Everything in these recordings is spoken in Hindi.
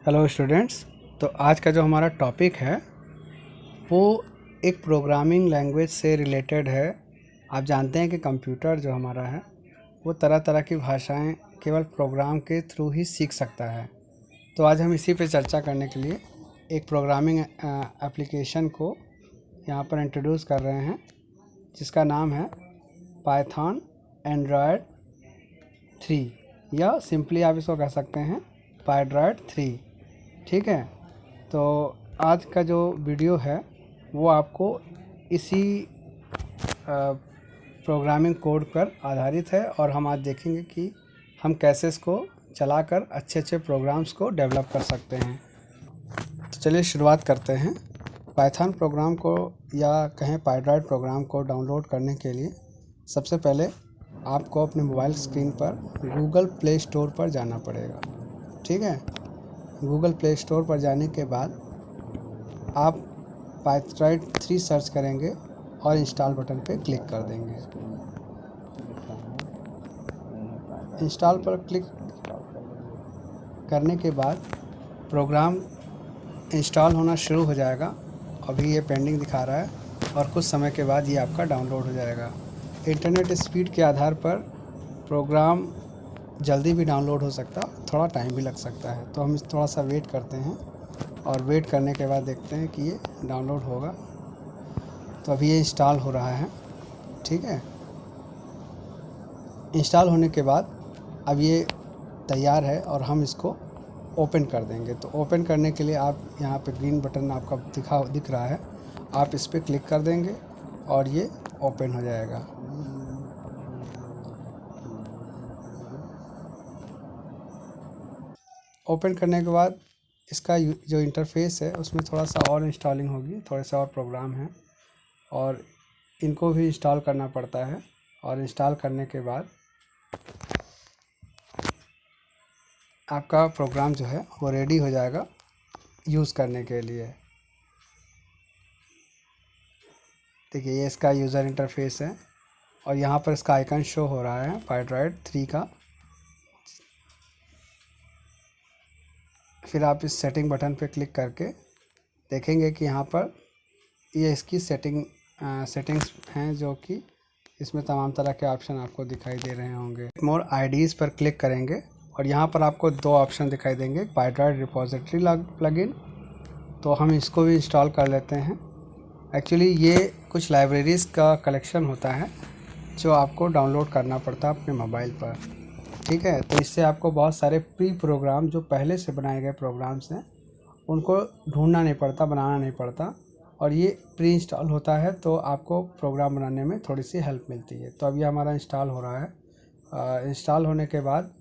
Hello students. तो आज का जो हमारा टॉपिक है वो एक प्रोग्रामिंग लैंग्वेज से रिलेटेड है। आप जानते हैं कि कंप्यूटर जो हमारा है वो तरह तरह की भाषाएं केवल प्रोग्राम के थ्रू ही सीख सकता है। तो आज हम इसी पे चर्चा करने के लिए एक प्रोग्रामिंग एप्लीकेशन को यहाँ पर इंट्रोड्यूस कर रहे हैं, जिसका नाम है पाइथन एंड्रॉयड 3 या सिंपली आप इसको कह सकते हैं पाइड्रॉयड 3। ठीक है, तो आज का जो वीडियो है वो आपको इसी प्रोग्रामिंग कोड पर आधारित है और हम आज देखेंगे कि हम कैसे इसको चलाकर अच्छे अच्छे प्रोग्राम्स को डेवलप कर सकते हैं। तो चलिए शुरुआत करते हैं। पाइथन प्रोग्राम को या कहें पाइड्रॉयड प्रोग्राम को डाउनलोड करने के लिए सबसे पहले आपको अपने मोबाइल स्क्रीन पर गूगल प्ले स्टोर पर जाना पड़ेगा। ठीक है, गूगल प्ले स्टोर पर जाने के बाद आप पाइड्रॉयड 3 सर्च करेंगे और इंस्टॉल बटन पे क्लिक कर देंगे। इंस्टॉल पर क्लिक करने के बाद प्रोग्राम इंस्टॉल होना शुरू हो जाएगा। अभी ये पेंडिंग दिखा रहा है और कुछ समय के बाद ये आपका डाउनलोड हो जाएगा। इंटरनेट स्पीड के आधार पर प्रोग्राम जल्दी भी डाउनलोड हो सकता है, थोड़ा टाइम भी लग सकता है। तो हम थोड़ा सा वेट करते हैं और वेट करने के बाद देखते हैं कि ये डाउनलोड होगा। तो अभी ये इंस्टॉल हो रहा है। ठीक है, इंस्टॉल होने के बाद अब ये तैयार है और हम इसको ओपन कर देंगे। तो ओपन करने के लिए आप यहाँ पे ग्रीन बटन आपका दिख रहा है, आप इस पर क्लिक कर देंगे और ये ओपन हो जाएगा। ओपन करने के बाद इसका जो इंटरफेस है उसमें थोड़ा सा और इंस्टॉलिंग होगी, थोड़े से और प्रोग्राम हैं और इनको भी इंस्टॉल करना पड़ता है। और इंस्टॉल करने के बाद आपका प्रोग्राम जो है वो रेडी हो जाएगा यूज़ करने के लिए। देखिए, ये इसका यूज़र इंटरफेस है और यहाँ पर इसका आइकन शो हो रहा है पाइड्रॉयड 3 का। फिर आप इस सेटिंग बटन पे क्लिक करके देखेंगे कि यहाँ पर ये इसकी सेटिंग्स हैं, जो कि इसमें तमाम तरह के ऑप्शन आपको दिखाई दे रहे होंगे। मोर आईडीज़ पर क्लिक करेंगे और यहाँ पर आपको दो ऑप्शन दिखाई देंगे, पाइड्रॉयड रिपोजिटरी प्लगइन। तो हम इसको भी इंस्टॉल कर लेते हैं। एक्चुअली ये कुछ लाइब्रेरीज़ का कलेक्शन होता है जो आपको डाउनलोड करना पड़ता है अपने मोबाइल पर। ठीक है, तो इससे आपको बहुत सारे प्री प्रोग्राम जो पहले से बनाए गए प्रोग्राम्स हैं उनको ढूंढना नहीं पड़ता, बनाना नहीं पड़ता, और ये प्री इंस्टॉल होता है तो आपको प्रोग्राम बनाने में थोड़ी सी हेल्प मिलती है। तो अभी हमारा इंस्टॉल हो रहा है। इंस्टॉल होने के बाद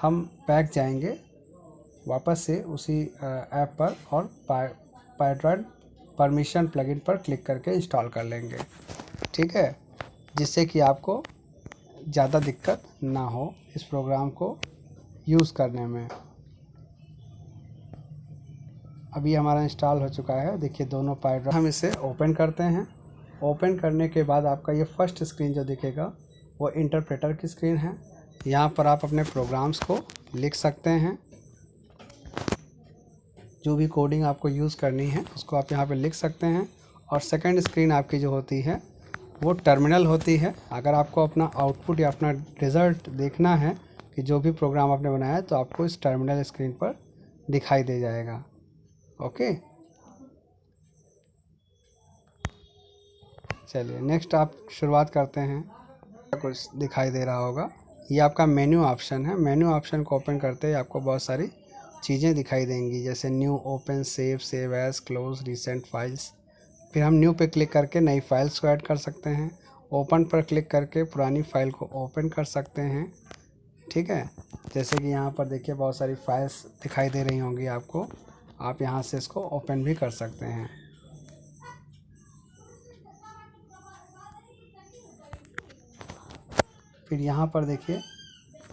हम बैक जाएंगे वापस से उसी ऐप पर और पाइड्रॉयड परमिशन प्लगइन पर क्लिक करके इंस्टॉल कर लेंगे। ठीक है, जिससे कि आपको ज़्यादा दिक्कत ना हो इस प्रोग्राम को यूज़ करने में। अभी हमारा इंस्टॉल हो चुका है। देखिए, दोनों पाइड्रॉयड। हम इसे ओपन करते हैं। ओपन करने के बाद आपका ये फर्स्ट स्क्रीन जो दिखेगा वो इंटरप्रेटर की स्क्रीन है। यहाँ पर आप अपने प्रोग्राम्स को लिख सकते हैं। जो भी कोडिंग आपको यूज़ करनी है उसको आप यहाँ पे लिख सकते हैं। और सेकंड स्क्रीन आपकी जो होती है वो टर्मिनल होती है। अगर आपको अपना आउटपुट या अपना रिज़ल्ट देखना है कि जो भी प्रोग्राम आपने बनाया है तो आपको इस टर्मिनल स्क्रीन पर दिखाई दे जाएगा। ओके, चलिए नेक्स्ट आप शुरुआत करते हैं। कुछ दिखाई दे रहा होगा, ये आपका मेन्यू ऑप्शन है। मेन्यू ऑप्शन को ओपन करते ही आपको बहुत सारी चीज़ें दिखाई देंगी, जैसे new, open, save as, close, recent files. फिर हम न्यू पे क्लिक करके नई फाइल्स को ऐड कर सकते हैं। ओपन पर क्लिक करके पुरानी फाइल को ओपन कर सकते हैं। ठीक है, जैसे कि यहाँ पर देखिए बहुत सारी फाइल्स दिखाई दे रही होंगी आपको, आप यहाँ से इसको ओपन भी कर सकते हैं। फिर यहाँ पर देखिए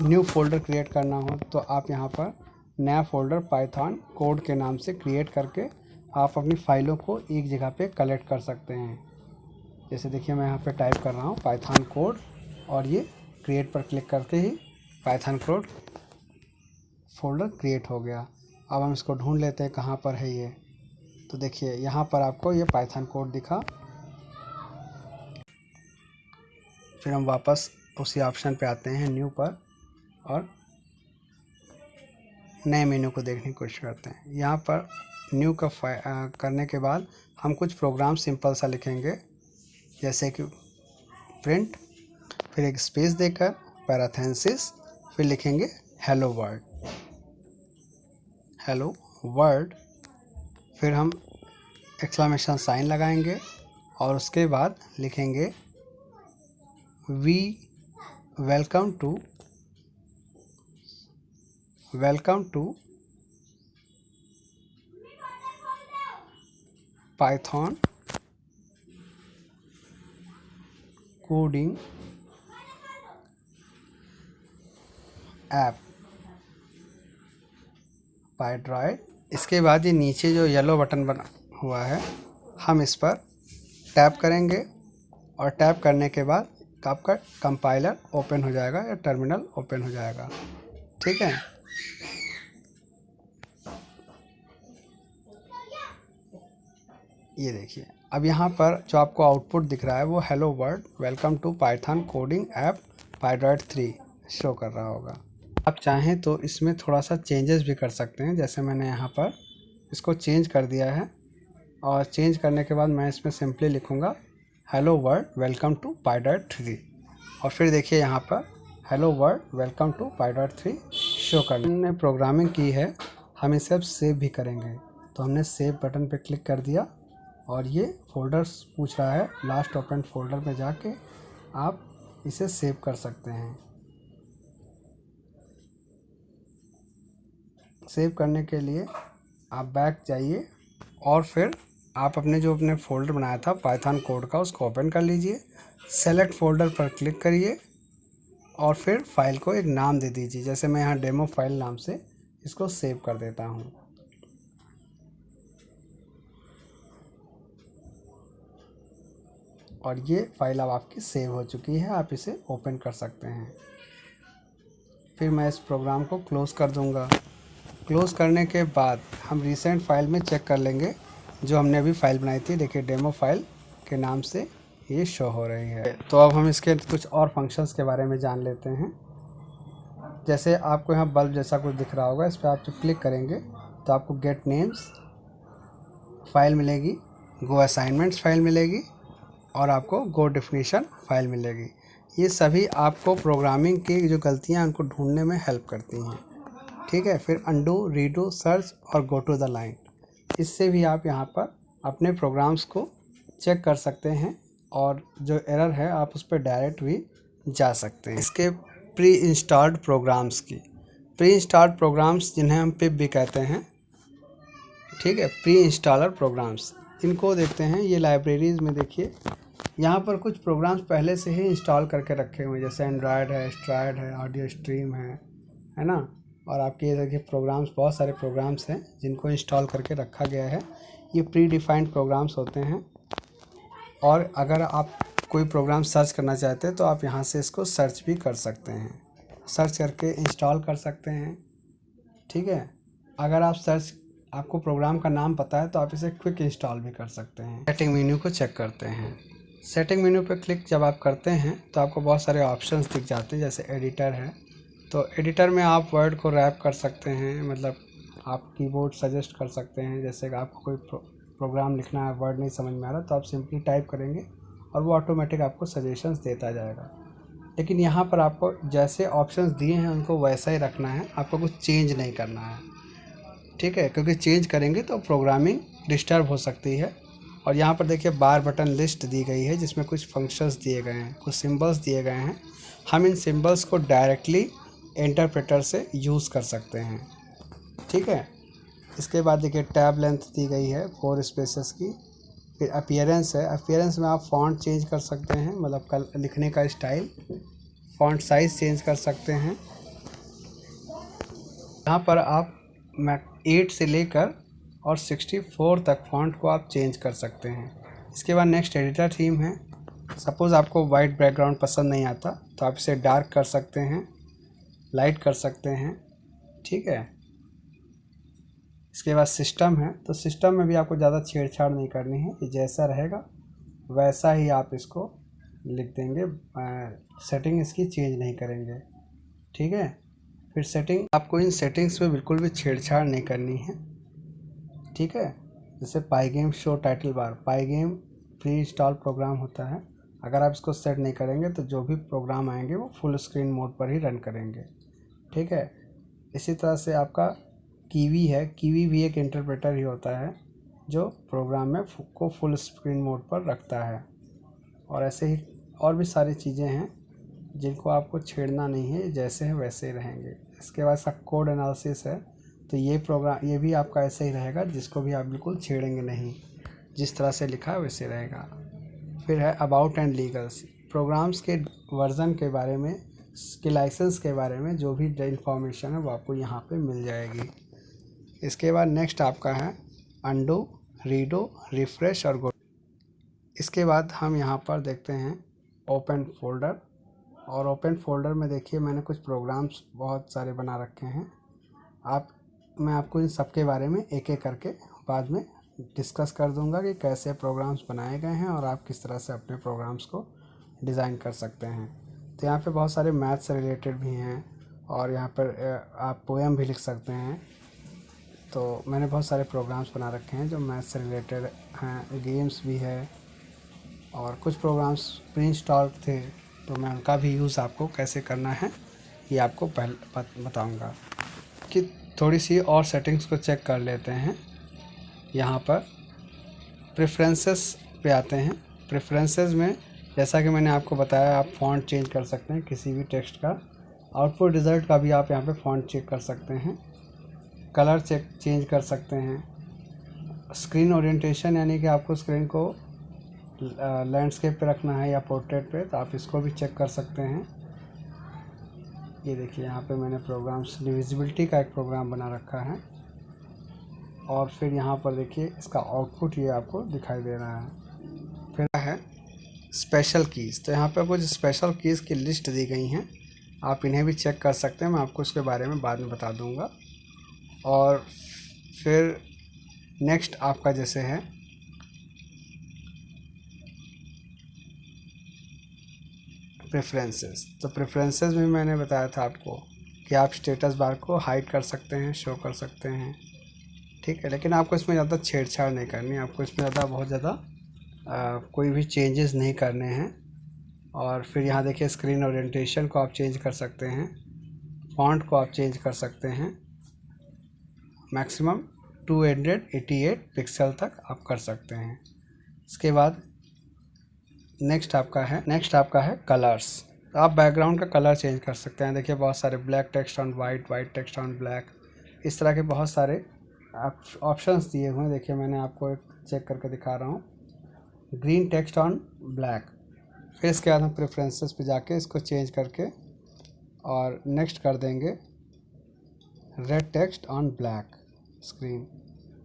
न्यू फोल्डर क्रिएट करना हो तो आप यहाँ पर नया फोल्डर पाइथन कोड के नाम से क्रिएट करके आप अपनी फ़ाइलों को एक जगह पे कलेक्ट कर सकते हैं। जैसे देखिए मैं यहाँ पे टाइप कर रहा हूँ पाइथन कोड और ये क्रिएट पर क्लिक करते ही पाइथन कोड फोल्डर क्रिएट हो गया। अब हम इसको ढूंढ लेते हैं कहाँ पर है ये। तो देखिए यहाँ पर आपको ये पाइथन कोड दिखा। फिर हम वापस उसी ऑप्शन पे आते हैं न्यू पर और नए मेन्यू को देखने की कोशिश करते हैं। यहाँ पर न्यू का करने के बाद हम कुछ प्रोग्राम सिंपल सा लिखेंगे, जैसे कि प्रिंट, फिर एक स्पेस देकर पैराथेसिस, फिर लिखेंगे हेलो वर्ल्ड, हेलो वर्ल्ड। फिर हम एक्सक्लेमेशन साइन लगाएंगे और उसके बाद लिखेंगे we welcome to Python coding app PyDroid। इसके बाद ये नीचे जो येलो बटन बना हुआ है हम इस पर टैप करेंगे और टैप करने के बाद आपका कंपाइलर ओपन हो जाएगा या टर्मिनल ओपन हो जाएगा। ठीक है, ये देखिए अब यहाँ पर जो आपको आउटपुट दिख रहा है वो hello world welcome to Python coding app PyDroid 3 show कर रहा होगा। आप चाहें तो इसमें थोड़ा सा चेंजेस भी कर सकते हैं, जैसे मैंने यहाँ पर इसको चेंज कर दिया है और चेंज करने के बाद मैं इसमें सिंपली लिखूँगा hello world welcome to PyDroid 3 और फिर देखिए यहाँ पर hello world welcome to PyDroid 3 show करना। हमने प्रोग्रामिंग की है, हम इसे अब सेव भी करेंगे। तो हमने सेव बटन पर क्लिक कर दिया और ये फोल्डर्स पूछ रहा है, लास्ट ओपन फोल्डर में जाके आप इसे सेव कर सकते हैं। सेव करने के लिए आप बैक जाइए और फिर आप अपने फोल्डर बनाया था पाइथन कोड का उसको ओपन कर लीजिए, सेलेक्ट फोल्डर पर क्लिक करिए और फिर फाइल को एक नाम दे दीजिए। जैसे मैं यहाँ डेमो फाइल नाम से इसको सेव कर देता हूँ। और ये फाइल अब आपकी सेव हो चुकी है, आप इसे ओपन कर सकते हैं। फिर मैं इस प्रोग्राम को क्लोज़ कर दूंगा। क्लोज़ करने के बाद हम रिसेंट फाइल में चेक कर लेंगे जो हमने अभी फाइल बनाई थी। देखिए डेमो फाइल के नाम से ये शो हो रही है। तो अब हम इसके कुछ और फंक्शंस के बारे में जान लेते हैं। जैसे आपको यहाँ बल्ब जैसा कुछ दिख रहा होगा, इस पर आप जब क्लिक करेंगे तो आपको गेट नेम्स फाइल मिलेगी, गो असाइनमेंट्स फाइल मिलेगी और आपको गो डेफिनेशन फाइल मिलेगी। ये सभी आपको प्रोग्रामिंग की जो गलतियाँ उनको ढूंढने में हेल्प करती हैं। ठीक है, फिर अंडू, रीडू, सर्च और गो टू द लाइन, इससे भी आप यहाँ पर अपने प्रोग्राम्स को चेक कर सकते हैं और जो एरर है आप उस पर डायरेक्ट भी जा सकते हैं। इसके प्री इंस्टॉल्ड प्रोग्राम्स जिन्हें हम पिप भी कहते हैं, ठीक है, प्री इंस्टॉलर प्रोग्राम्स, इनको देखते हैं। ये लाइब्रेरीज़ में देखिए यहाँ पर कुछ प्रोग्राम्स पहले से ही इंस्टॉल करके रखे हुए हैं, जैसे एंड्रॉयड है, स्ट्राइड है, ऑडियो स्ट्रीम है ना। और आपके ये देखिए प्रोग्राम्स, बहुत सारे प्रोग्राम्स हैं जिनको इंस्टॉल करके रखा गया है। ये प्री डिफाइंड प्रोग्राम्स होते हैं और अगर आप कोई प्रोग्राम सर्च करना चाहते हैं तो आप यहाँ से इसको सर्च भी कर सकते हैं, सर्च करके इंस्टॉल कर सकते हैं। ठीक है, अगर आपको प्रोग्राम का नाम पता है तो आप इसे क्विक इंस्टॉल भी कर सकते हैं। सेटिंग मेन्यू को चेक करते हैं। सेटिंग मेन्यू पर क्लिक जब आप करते हैं तो आपको बहुत सारे ऑप्शंस दिख जाते हैं, जैसे एडिटर है। तो एडिटर में आप वर्ड को रैप कर सकते हैं, मतलब आप कीबोर्ड सजेस्ट कर सकते हैं। जैसे कि आपको कोई प्रोग्राम लिखना है, वर्ड नहीं समझ में आ रहा तो आप सिंपली टाइप करेंगे और वो ऑटोमेटिक आपको सजेशंस देता जाएगा। लेकिन यहाँ पर आपको जैसे ऑप्शंस दिए हैं उनको वैसा ही रखना है, आपको कुछ चेंज नहीं करना है। ठीक है, क्योंकि चेंज करेंगे तो प्रोग्रामिंग डिस्टर्ब हो सकती है। और यहाँ पर देखिए बार बटन लिस्ट दी गई है जिसमें कुछ फंक्शंस दिए गए हैं, कुछ सिंबल्स दिए गए हैं। हम इन सिंबल्स को डायरेक्टली इंटरप्रेटर से यूज़ कर सकते हैं। ठीक है, इसके बाद देखिए टैब लेंथ दी गई है 4 स्पेसेस की। फिर अपीयरेंस है, अपीयरेंस में आप फ़ॉन्ट चेंज कर सकते हैं, मतलब लिखने का स्टाइल, फ़ॉन्ट साइज़ चेंज कर सकते हैं। यहाँ पर आप 8 से लेकर और 64 तक फ़ॉन्ट को आप चेंज कर सकते हैं। इसके बाद नेक्स्ट एडिटर थीम है। सपोज़ आपको वाइट बैकग्राउंड पसंद नहीं आता तो आप इसे डार्क कर सकते हैं, लाइट कर सकते हैं। ठीक है, इसके बाद सिस्टम है, तो सिस्टम में भी आपको ज़्यादा छेड़छाड़ नहीं करनी है, ये जैसा रहेगा वैसा ही आप इसको लिख देंगे, सेटिंग इसकी चेंज नहीं करेंगे। ठीक है, फिर सेटिंग, आपको इन सेटिंग्स में बिल्कुल भी छेड़छाड़ नहीं करनी है। ठीक है, जैसे पाई गेम शो टाइटल बार, पाई गेम प्री इंस्टॉल प्रोग्राम होता है, अगर आप इसको सेट नहीं करेंगे तो जो भी प्रोग्राम आएंगे वो फुल स्क्रीन मोड पर ही रन करेंगे। ठीक है, इसी तरह से आपका कीवी है, कीवी भी एक इंटरप्रेटर ही होता है जो प्रोग्राम में को फुल स्क्रीन मोड पर रखता है। और ऐसे ही और भी सारी चीज़ें हैं जिनको आपको छेड़ना नहीं है, जैसे हैं वैसे ही रहेंगे। इसके बाद सब कोड एनालिसिस है, तो ये प्रोग्राम ये भी आपका ऐसे ही रहेगा, जिसको भी आप बिल्कुल छेड़ेंगे नहीं, जिस तरह से लिखा है वैसे रहेगा। फिर है अबाउट एंड लीगल्स, प्रोग्राम्स के वर्जन के बारे में, के लाइसेंस के बारे में जो भी इंफॉर्मेशन है वो आपको यहाँ पे मिल जाएगी। इसके बाद नेक्स्ट आपका है अंडू, रीडो, रिफ्रेश और गो। इसके बाद हम यहाँ पर देखते हैं ओपन फोल्डर, और ओपन फोल्डर में देखिए मैंने कुछ प्रोग्राम्स बहुत सारे बना रखे हैं। मैं आपको इन सब के बारे में एक एक करके बाद में डिस्कस कर दूंगा कि कैसे प्रोग्राम्स बनाए गए हैं और आप किस तरह से अपने प्रोग्राम्स को डिज़ाइन कर सकते हैं। तो यहाँ पे बहुत सारे मैथ से रिलेटेड भी हैं, और यहाँ पर आप पोएम भी लिख सकते हैं। तो मैंने बहुत सारे प्रोग्राम्स बना रखे हैं जो मैथ से रिलेटेड हैं, गेम्स भी है, और कुछ प्रोग्राम्स प्री इंस्टॉल थे, तो मैं उनका भी यूज़ आपको कैसे करना है ये आपको पहले बताऊँगा। कि थोड़ी सी और सेटिंग्स को चेक कर लेते हैं। यहाँ पर प्रेफरेंसेस पे आते हैं। प्रेफरेंसेस में जैसा कि मैंने आपको बताया, आप फ़ॉन्ट चेंज कर सकते हैं किसी भी टेक्स्ट का, आउटपुट रिज़ल्ट का भी आप यहाँ पे फ़ॉन्ट चेक कर सकते हैं, कलर चेंज कर सकते हैं, स्क्रीन ओरिएंटेशन यानी कि आपको स्क्रीन को लैंडस्केप पे रखना है या पोर्ट्रेट पे, तो आप इसको भी चेक कर सकते हैं। ये देखिए यहाँ पे मैंने प्रोग्राम्स, डिविजिबिलिटी का एक प्रोग्राम बना रखा है, और फिर यहाँ पर देखिए इसका आउटपुट ये आपको दिखाई दे रहा है। फिर है स्पेशल कीज़, तो यहाँ पे कुछ स्पेशल कीज़ की लिस्ट दी गई हैं, आप इन्हें भी चेक कर सकते हैं, मैं आपको इसके बारे में बाद में बता दूँगा। और फिर नेक्स्ट आपका जैसे है प्रेफरेंसेस, तो प्रेफरेंसेस में मैंने बताया था आपको कि आप स्टेटस बार को हाइड कर सकते हैं, शो कर सकते हैं। ठीक है, लेकिन आपको इसमें ज़्यादा छेड़छाड़ नहीं करनी, आपको इसमें बहुत ज़्यादा कोई भी चेंजेस नहीं करने हैं। और फिर यहाँ देखिए स्क्रीन ओरिएंटेशन को आप चेंज कर सकते हैं, फॉन्ट को आप चेंज कर सकते हैं, मैक्सिमम 288 पिक्सल तक आप कर सकते हैं। इसके बाद नेक्स्ट आपका है कलर्स, तो आप बैकग्राउंड का कलर चेंज कर सकते हैं। देखिए बहुत सारे black text on white, white text on black, इस तरह के बहुत सारे ऑप्शंस दिए हुए हैं। देखिए मैंने आपको एक चेक करके दिखा रहा हूँ, ग्रीन टेक्स्ट ऑन ब्लैक। फिर इसके बाद हम प्रेफरेंसेस पे जाके इसको चेंज करके और नेक्स्ट कर देंगे red text on black screen.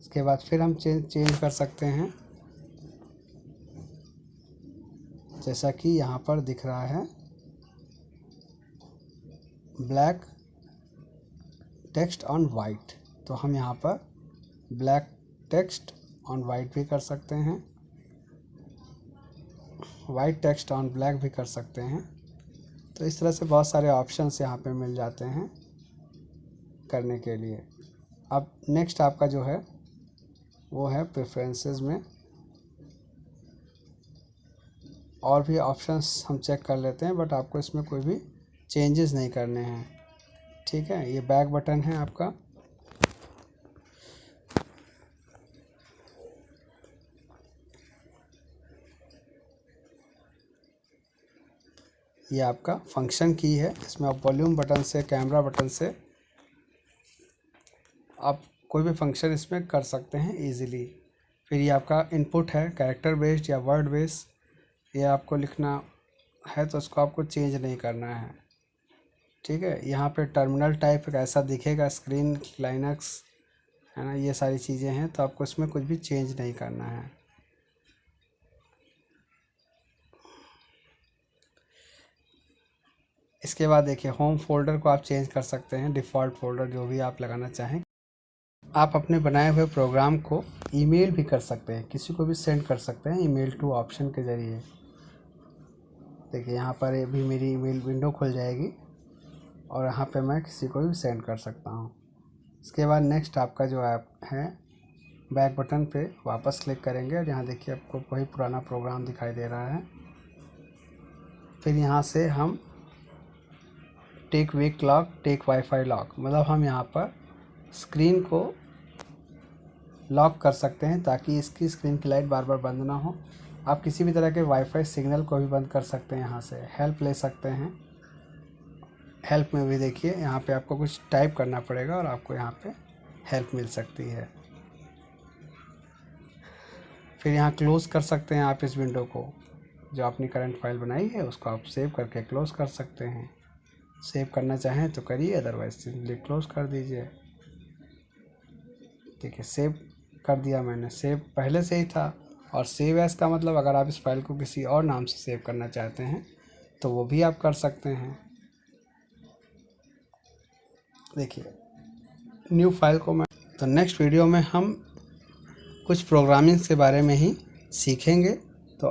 इसके बाद फिर हम चेंज कर सकते हैं, जैसा कि यहाँ पर दिख रहा है ब्लैक टेक्स्ट ऑन वाइट, तो हम यहाँ पर ब्लैक टेक्स्ट ऑन वाइट भी कर सकते हैं, वाइट टेक्स्ट ऑन ब्लैक भी कर सकते हैं। तो इस तरह से बहुत सारे ऑप्शंस यहाँ पे मिल जाते हैं करने के लिए। अब नेक्स्ट आपका जो है वो है प्रेफरेंसेस में और भी ऑप्शंस हम चेक कर लेते हैं, बट आपको इसमें कोई भी चेंजेस नहीं करने हैं। ठीक है, ये बैक बटन है आपका, ये आपका फंक्शन की है, इसमें आप वॉल्यूम बटन से, कैमरा बटन से आप कोई भी फंक्शन इसमें कर सकते हैं इजीली। फिर ये आपका इनपुट है, कैरेक्टर बेस्ड या वर्ड बेस्ड, ये आपको लिखना है तो उसको आपको चेंज नहीं करना है। ठीक है, यहाँ पे टर्मिनल टाइप ऐसा दिखेगा, स्क्रीन लाइनक्स है ना, ये सारी चीज़ें हैं, तो आपको इसमें कुछ भी चेंज नहीं करना है। इसके बाद देखिए होम फोल्डर को आप चेंज कर सकते हैं, डिफ़ॉल्ट फोल्डर जो भी आप लगाना चाहें। आप अपने बनाए हुए प्रोग्राम को ईमेल भी कर सकते हैं, किसी को भी सेंड कर सकते हैं ईमेल टू ऑप्शन के ज़रिए। देखिए यहाँ पर अभी मेरी ईमेल विंडो खुल जाएगी और यहाँ पे मैं किसी को भी सेंड कर सकता हूँ। इसके बाद नेक्स्ट आपका जो ऐप है, बैक बटन पे वापस क्लिक करेंगे और यहाँ देखिए आपको वही पुराना प्रोग्राम दिखाई दे रहा है। फिर यहाँ से हम टेक वेक लॉक, टेक वाईफाई लॉक, मतलब हम यहाँ पर स्क्रीन को लॉक कर सकते हैं ताकि इसकी स्क्रीन की लाइट बार बार बंद ना हो। आप किसी भी तरह के वाईफाई सिग्नल को भी बंद कर सकते हैं। यहाँ से हेल्प ले सकते हैं। हेल्प में भी देखिए यहाँ पे आपको कुछ टाइप करना पड़ेगा और आपको यहाँ पे हेल्प मिल सकती है। फिर यहाँ क्लोज़ कर सकते हैं आप इस विंडो को, जो आपने करंट फाइल बनाई है उसको आप सेव करके क्लोज़ कर सकते हैं। सेव करना चाहें तो करिए, अदरवाइज सिंपली क्लोज़ कर दीजिए। ठीक है, सेव कर दिया मैंने। सेव पहले से ही था, और सेव एज़ का मतलब अगर आप इस फाइल को किसी और नाम से सेव करना चाहते हैं तो वो भी आप कर सकते हैं। देखिए न्यू फाइल को मैं, तो नेक्स्ट वीडियो में हम कुछ प्रोग्रामिंग के बारे में ही सीखेंगे। तो